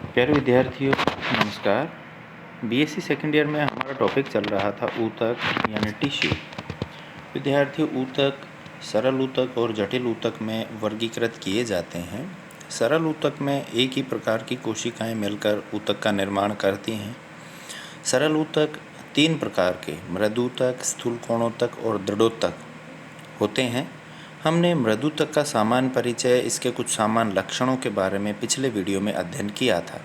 प्यारे विद्यार्थियों, नमस्कार। बीएससी सेकेंड ईयर में हमारा टॉपिक चल रहा था ऊतक यानी टिश्यू। विद्यार्थियों, ऊतक सरल ऊतक और जटिल ऊतक में वर्गीकृत किए जाते हैं। सरल ऊतक में एक ही प्रकार की कोशिकाएं मिलकर ऊतक का निर्माण करती हैं। सरल ऊतक 3 प्रकार के मृदूतक, स्थूलकोणोतक और दृढ़ोतक होते हैं। हमने मृदूतक का सामान्य परिचय, इसके कुछ सामान्य लक्षणों के बारे में पिछले वीडियो में अध्ययन किया था।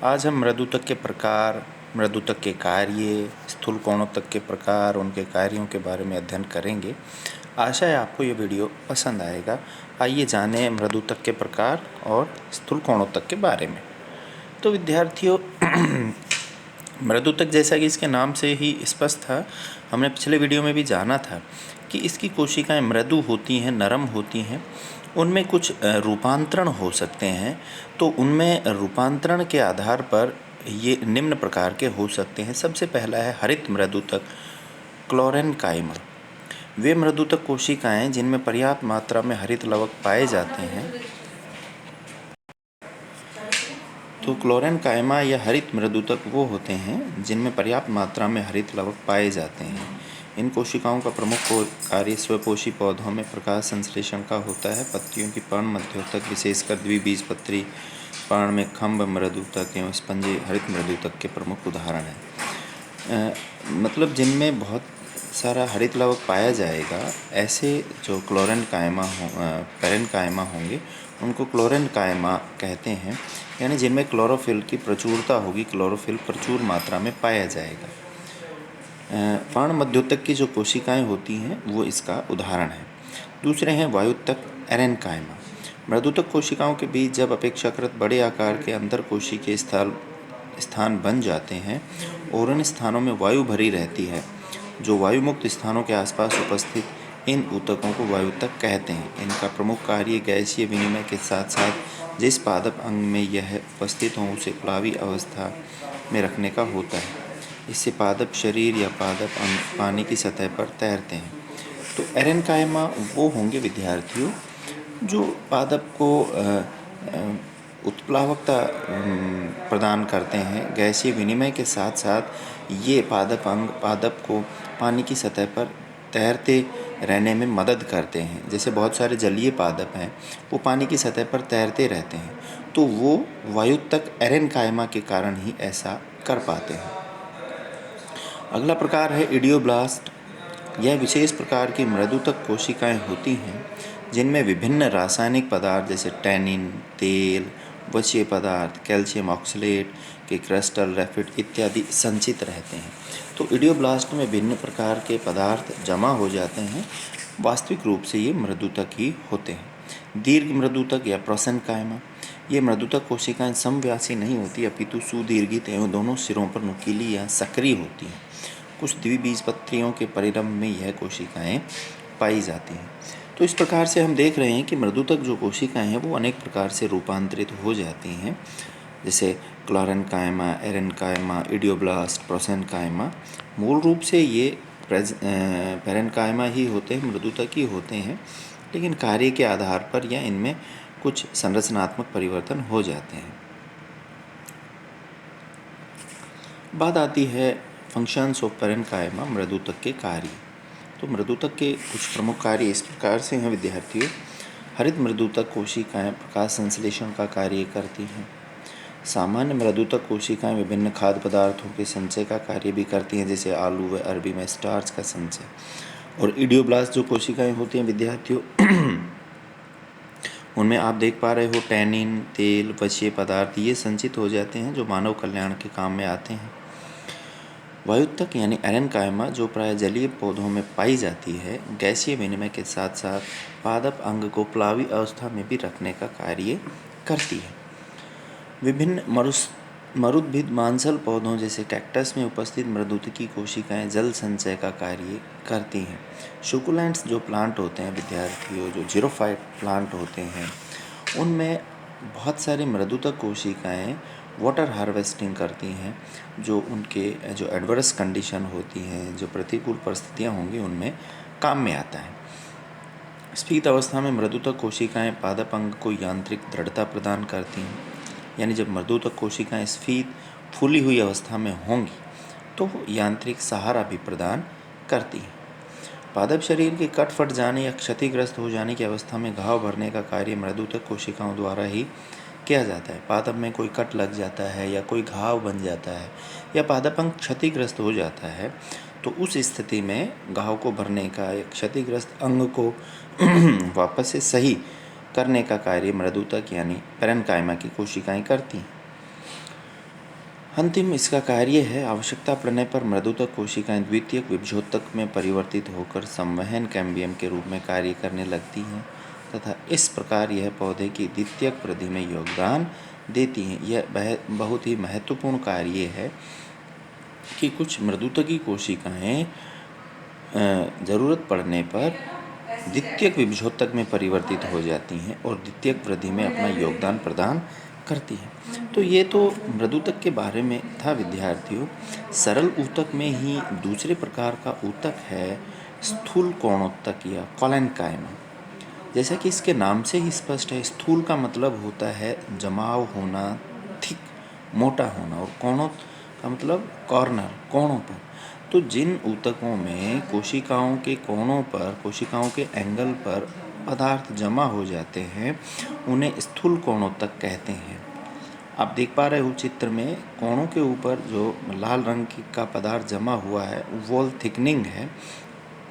आज हम मृदूतक के प्रकार, मृदूतक के कार्य, स्थूलकोणोतक के प्रकार, उनके कार्यों के बारे में अध्ययन करेंगे। आशा है आपको ये वीडियो पसंद आएगा। आइए जानें मृदूतक के प्रकार और स्थूलकोणोतक के बारे में। तो विद्यार्थियों, मृदूतक जैसा कि इसके नाम से ही स्पष्ट था, हमने पिछले वीडियो में भी जाना था कि इसकी कोशिकाएं मृदु होती हैं, नरम होती हैं। उनमें कुछ रूपांतरण हो सकते हैं। तो उनमें रूपांतरण के आधार पर ये निम्न प्रकार के हो सकते हैं। सबसे पहला है हरित मृदूतक, क्लोरेनकाइमा। वे मृदूतक कोशिकाएं जिनमें पर्याप्त मात्रा में हरित लवक पाए जाते हैं। तो क्लोरेनकाइमा या हरित मृदूतक वो होते हैं जिनमें पर्याप्त मात्रा में हरित लवक पाए जाते हैं। इन कोशिकाओं का प्रमुख कार्य स्वपोषी पौधों में प्रकाश संश्लेषण का होता है। पत्तियों की पर्ण मध्योतक, विशेषकर द्विबीजपत्री पर्ण में खम्भ मृदूतक एवं स्पंजी हरित मृदूतक के प्रमुख उदाहरण हैं। मतलब जिनमें बहुत सारा हरित लवक पाया जाएगा, ऐसे जो पेरेनकाइमा होंगे उनको क्लोरेनकाइमा कहते हैं। यानी जिनमें क्लोरोफिल की प्रचुरता होगी, क्लोरोफिल प्रचुर मात्रा में पाया जाएगा। पर्ण मध्योतक की जो कोशिकाएं होती हैं वो इसका उदाहरण है। दूसरे हैं वायुतक, एरेनकाइमा। मृदूतक कोशिकाओं के बीच जब अपेक्षाकृत बड़े आकार के अंतर कोशिकीय स्थान बन जाते हैं और उन स्थानों में वायु भरी रहती है, जो वायुमुक्त स्थानों के आसपास उपस्थित इन ऊतकों को वायुतक कहते हैं। इनका प्रमुख कार्य गैसीय विनिमय के साथ साथ जिस पादप अंग में यह उपस्थित हो उसे प्लावी अवस्था में रखने का होता है। इससे पादप शरीर या पादप अंग पानी की सतह पर तैरते हैं। तो एरेनकाइमा वो होंगे विद्यार्थियों जो पादप को उत्प्लावकता प्रदान करते हैं। गैसीय विनिमय के साथ साथ ये पादप अंग पादप को पानी की सतह पर तैरते रहने में मदद करते हैं। जैसे बहुत सारे जलीय पादप हैं, वो पानी की सतह पर तैरते रहते हैं, तो वो वायुतक एरेनकाइमा के कारण ही ऐसा कर पाते हैं। अगला प्रकार है इडियोब्लास्ट। यह विशेष प्रकार की मृदूतक कोशिकाएं होती हैं जिनमें विभिन्न रासायनिक पदार्थ जैसे टैनिन, तेल, वसीय पदार्थ, कैल्शियम ऑक्सलेट के क्रिस्टल, रैफिड इत्यादि संचित रहते हैं। तो इडियोब्लास्ट में भिन्न प्रकार के पदार्थ जमा हो जाते हैं। वास्तविक रूप से ये मृदूतक ही होते हैं। दीर्घ मृदूतक या प्रोसेनकाइमा। ये मृदूतक कोशिकाएं समव्यासी नहीं होती, अपितु सुदीर्घित एवं दोनों सिरों पर नुकीली या सक्रिय होती हैं। कुछ द्विबीजपत्रियों के परिरंभ में यह कोशिकाएं पाई जाती हैं। तो इस प्रकार से हम देख रहे हैं कि मृदूतक जो कोशिकाएं हैं वो अनेक प्रकार से रूपांतरित हो जाती हैं, जैसे क्लोरेनकाइमा, एरेनकाइमा, इडियोब्लास्ट, प्रोसेनकाइमा। मूल रूप से ये पेरेनकाइमा ही होते हैं, मृदूतक ही होते हैं, लेकिन कार्य के आधार पर या इनमें कुछ संरचनात्मक परिवर्तन हो जाते हैं। बात आती है फंक्शंस ऑफ पेरेनकाइमा, मृदूतक के कार्य। तो मृदूतक के कुछ प्रमुख कार्य इस प्रकार से हैं विद्यार्थियों। हरित मृदूतक कोशिकाएं प्रकाश संश्लेषण का कार्य करती हैं। सामान्य मृदूतक कोशिकाएं विभिन्न खाद्य पदार्थों के संचय का कार्य भी करती हैं, जैसे आलू व अरबी में स्टार्च का संचय। और इडियोब्लास्ट जो कोशिकाएं होती हैं विद्यार्थियों, उनमें आप देख पा रहे हो टैनिन, तेल, वसीय पदार्थ ये संचित हो जाते हैं जो मानव कल्याण के काम में आते हैं। वायुतक यानी एरेनकाइमा जो प्राय जलीय पौधों में पाई जाती है, गैसीय विनिमय के साथ साथ पादप अंग को प्लावी अवस्था में भी रखने का कार्य करती है। विभिन्न मरुद्भिद मांसल पौधों जैसे कैक्टस में उपस्थित मृदूतकी कोशिकाएं जल संचय का कार्य करती हैं। सुकुलेंट्स जो प्लांट होते हैं विद्यार्थियों, जो जीरोफाइट प्लांट होते हैं, उनमें बहुत सारी मृदूतक कोशिकाएं वाटर हार्वेस्टिंग करती हैं, जो उनके जो एडवर्स कंडीशन होती हैं, जो प्रतिकूल परिस्थितियां होंगी, उनमें काम में आता है। स्फीत अवस्था में मृदूतक कोशिकाएं पादप अंग को यांत्रिक दृढ़ता प्रदान करती हैं। यानी जब मृदुतक कोशिकाएं स्फीत फूली हुई अवस्था में होंगी तो वो यांत्रिक सहारा भी प्रदान करती हैं। पादप शरीर के कट फट जाने या क्षतिग्रस्त हो जाने की अवस्था में घाव भरने का कार्य मृदुतक कोशिकाओं द्वारा ही किया जाता है। पादप में कोई कट लग जाता है या कोई घाव बन जाता है या पादप अंग क्षतिग्रस्त हो जाता है तो उस स्थिति में घाव को भरने का या क्षतिग्रस्त अंग को वापस से सही करने का कार्य मृदुतक यानी पैरेन्काइमा की कोशिकाएं करती हैं। अंतिम इसका कार्य है, आवश्यकता पड़ने पर मृदुतक कोशिकाएं द्वितीयक विभजोतक में परिवर्तित होकर संवहन कैम्बियम के रूप में कार्य करने लगती हैं तथा इस प्रकार यह पौधे की द्वितीयक वृद्धि में योगदान देती हैं। यह बहुत ही महत्वपूर्ण कार्य है कि कुछ मृदुतकी कोशिकाएं ज़रूरत पड़ने पर द्वितीयक विभजोतक में परिवर्तित हो जाती हैं और द्वितीयक वृद्धि में अपना योगदान प्रदान करती हैं। तो ये तो मृदुतक के बारे में था विद्यार्थियों। सरल ऊतक में ही दूसरे प्रकार का ऊतक है स्थूल कोणोत्तक या कोलेनकाइमा। जैसा कि इसके नाम से ही स्पष्ट है, स्थूल का मतलब होता है जमाव होना, थिक मोटा होना, और कोणों का मतलब कॉर्नर कोणों पर। तो जिन ऊतकों में कोशिकाओं के कोणों पर, कोशिकाओं के एंगल पर पदार्थ जमा हो जाते हैं उन्हें स्थूल कोणोत्तक कहते हैं। आप देख पा रहे हो चित्र में, कोणों के ऊपर जो लाल रंग का पदार्थ जमा हुआ है वॉल थिकनिंग है,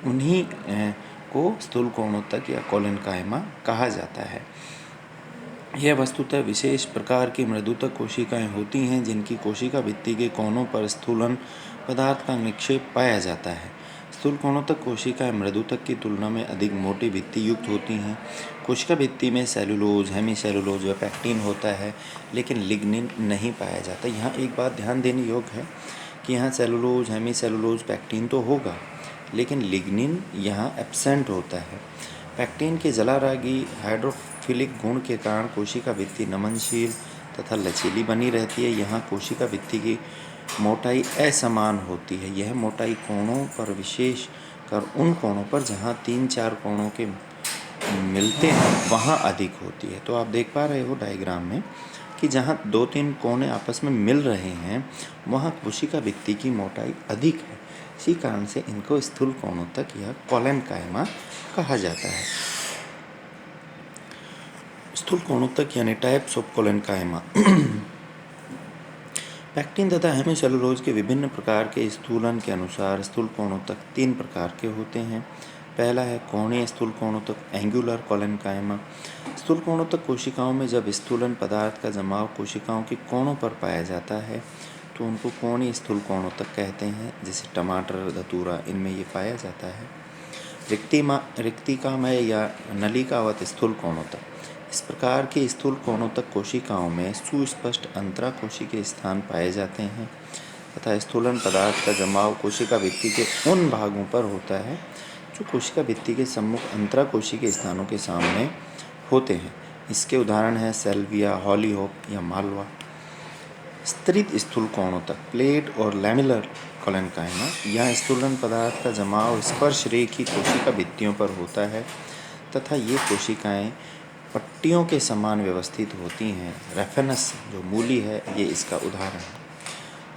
उन्हीं को स्थूल कोणोत्तक या कोलेनकाइमा कहा जाता है। यह वस्तुतः विशेष प्रकार की मृदुतक कोशिकाएं होती हैं जिनकी कोशिका भित्ति के कोनों पर स्थूलन पदार्थ का निक्षेप पाया जाता है। स्थूल कोणोत्तक कोशिकाएं मृदुतक की तुलना में अधिक मोटी भित्ति युक्त होती हैं। कोशिका भित्ति में सेलुलोज, हेमीसेलुलोज व पैक्टिन होता है लेकिन लिग्निन नहीं पाया जाता। यहाँ एक बात ध्यान देने योग्य है कि यहाँ सेलुलोज, हेमीसेलुलोज, पैक्टिन तो होगा लेकिन लिग्निन यहाँ एब्सेंट होता है। पैक्टिन के जलारागी हाइड्रोफिलिक गुण के कारण कोशिका भित्ति नमनशील तथा लचीली बनी रहती है। यहाँ कोशिका भित्ति की मोटाई असमान होती है। यह मोटाई कोणों पर, विशेष कर उन कोणों पर जहाँ 3-4 कोणों के मिलते हैं वहाँ अधिक होती है। तो आप देख पा रहे हो डायग्राम में कि जहाँ 2-3 कोने आपस में मिल रहे हैं वहाँ कोशिका भित्ति की मोटाई अधिक है। इसी कारण से इनको स्थूल कोणोत्तक या कोलेनकाइमा कहा जाता है। स्थूल कोणोत्तक यानी टाइप्स ऑफ कोलेनकाइमा। पैक्टिन तथा हेमीसेलुलोज के विभिन्न प्रकार के स्थूलन के अनुसार स्थूल कोणोत्तक 3 प्रकार के होते हैं। पहला है कोणीय स्थूल कोणोत्तक, एंगुलर कोलेनकाइमा। स्थूल कोणोत्तक कोशिकाओं में जब स्थूलन पदार्थ का जमाव कोशिकाओं के कोणों पर पाया जाता है तो उनको कोणीय स्थूल कोणोत्तक कहते हैं। जैसे टमाटर, धतूरा, इनमें ये पाया जाता है। रिक्तिकामय या नलिकावत स्थूल कोणोत्तक, इस प्रकार के स्थूल कोणोत्तक कोशिकाओं में सुस्पष्ट अंतराकोशिकीय स्थान पाए जाते हैं तथा स्थूलन पदार्थ का जमाव कोशिका भित्ति के उन भागों पर होता है जो कोशिका भित्ति के सम्मुख अंतराकोशिकीय स्थानों के सामने होते हैं। इसके उदाहरण हैं सेल्विया, हॉलीहोक या मालवा। स्तरित स्थूल कोणोत्तक, प्लेट और लैमिलर कोलेनकाइमा, यहाँ स्थूलन पदार्थ का जमाव स्पर्श रेखी कोशिका भित्तियों पर होता है तथा ये कोशिकाएं पट्टियों के समान व्यवस्थित होती हैं। रेफेनस जो मूली है ये इसका उदाहरण है।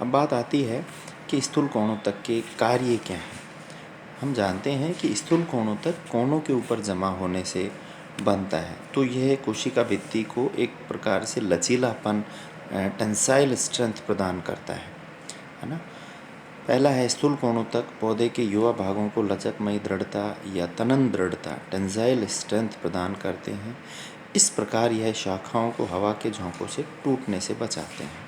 अब बात आती है कि स्थूल कोणोत्तक के कार्य क्या हैं। हम जानते हैं कि स्थूल कोणोत्तक कोणों के ऊपर जमा होने से बनता है, तो यह कोशिका भित्ति को एक प्रकार से लचीलापन, टेंसाइल स्ट्रेंथ प्रदान करता है ना। पहला है स्थूल कोणोत्तक पौधे के युवा भागों को लचकमयी दृढ़ता या तनन दृढ़ता, टेंसाइल स्ट्रेंथ प्रदान करते हैं। इस प्रकार यह शाखाओं को हवा के झोंकों से टूटने से बचाते हैं।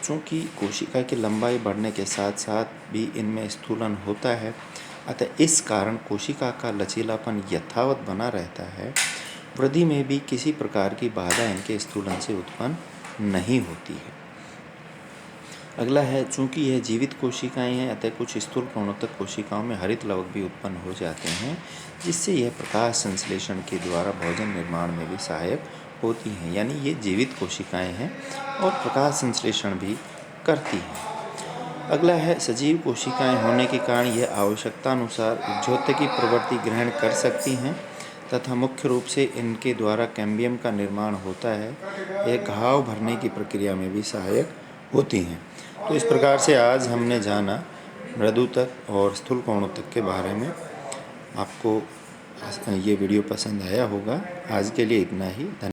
चूँकि कोशिका की लंबाई बढ़ने के साथ साथ भी इनमें स्थूलन होता है, अतः इस कारण कोशिका का लचीलापन यथावत बना रहता है। वृद्धि में भी किसी प्रकार की बाधा इनके स्थूलन से उत्पन्न नहीं होती है। अगला है, चूँकि यह जीवित कोशिकाएं हैं अतः कुछ स्थूल कोणोत्तक कोशिकाओं में हरित लवक भी उत्पन्न हो जाते हैं जिससे यह प्रकाश संश्लेषण के द्वारा भोजन निर्माण में भी सहायक होती हैं। यानी ये जीवित कोशिकाएं हैं और प्रकाश संश्लेषण भी करती हैं। अगला है, सजीव कोशिकाएं होने के कारण यह आवश्यकता अनुसार उद्योतकी प्रवृत्ति ग्रहण कर सकती हैं तथा मुख्य रूप से इनके द्वारा कैम्बियम का निर्माण होता है। यह घाव भरने की प्रक्रिया में भी सहायक होती हैं। तो इस प्रकार से आज हमने जाना मृदुतक और स्थूल कोणोत्तक के बारे में। आपको ये वीडियो पसंद आया होगा। आज के लिए इतना ही। धन्यवाद।